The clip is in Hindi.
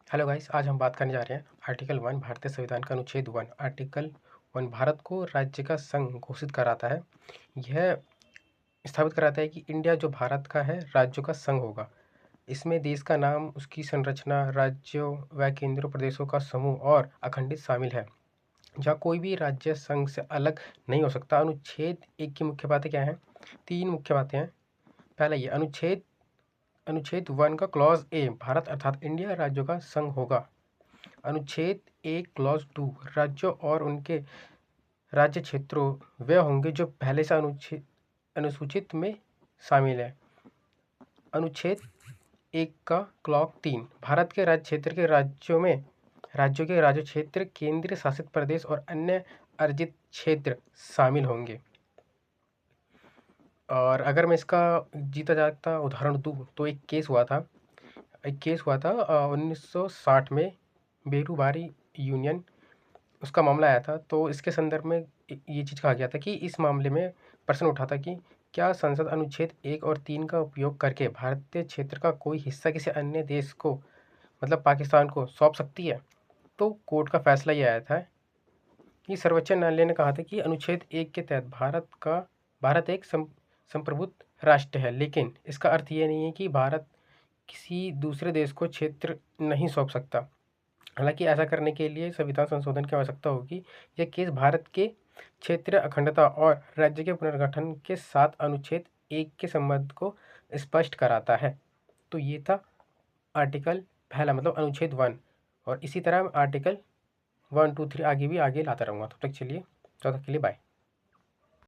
हेलो गाइस, आज हम बात करने जा रहे हैं आर्टिकल 1 भारतीय संविधान का अनुच्छेद 1। आर्टिकल 1 भारत को राज्य का संघ घोषित कराता है। यह स्थापित कराता है कि इंडिया जो भारत का है राज्यों का संघ होगा। इसमें देश का नाम, उसकी संरचना, राज्यों व केंद्र प्रदेशों का समूह और अखंडित शामिल है, जहाँ कोई भी राज्य संघ से अलग नहीं हो सकता। अनुच्छेद 1 की मुख्य बातें क्या हैं? 3 मुख्य बातें हैं। पहला ये अनुच्छेद 1 का क्लॉज ए, भारत अर्थात इंडिया राज्यों का संघ होगा। अनुच्छेद 1 क्लॉज 2, राज्यों और उनके राज्य क्षेत्रों वे होंगे जो पहले से अनुसूचित में शामिल है। अनुच्छेद 1 का क्लॉज 3, भारत के राज्य क्षेत्र के राज्यों के राज्य क्षेत्र, केंद्र शासित प्रदेश और अन्य अर्जित क्षेत्र शामिल होंगे। और अगर मैं इसका जीता जागता उदाहरण दूँ तो एक केस हुआ था 1960 में, बेरूबारी यूनियन, उसका मामला आया था। तो इसके संदर्भ में ये चीज़ कहा गया था कि इस मामले में प्रश्न उठा था कि क्या संसद अनुच्छेद 1 और 3 का उपयोग करके भारतीय क्षेत्र का कोई हिस्सा किसी अन्य देश को, मतलब पाकिस्तान को, सौंप सकती है। तो कोर्ट का फैसला ये आया था कि सर्वोच्च न्यायालय ने कहा था कि अनुच्छेद 1 के तहत भारत एक संप्रभुत्व राष्ट्र है, लेकिन इसका अर्थ ये नहीं है कि भारत किसी दूसरे देश को क्षेत्र नहीं सौंप सकता। हालांकि ऐसा करने के लिए संविधान संशोधन की आवश्यकता होगी। यह केस भारत के क्षेत्रीय अखंडता और राज्य के पुनर्गठन के साथ अनुच्छेद 1 के संबंध को स्पष्ट कराता है। तो ये था आर्टिकल पहला, मतलब अनुच्छेद 1। और इसी तरह आर्टिकल 1, 2, 3 आगे लाता रहूँगा। तब तक चलिए, तब तक के लिए बाय।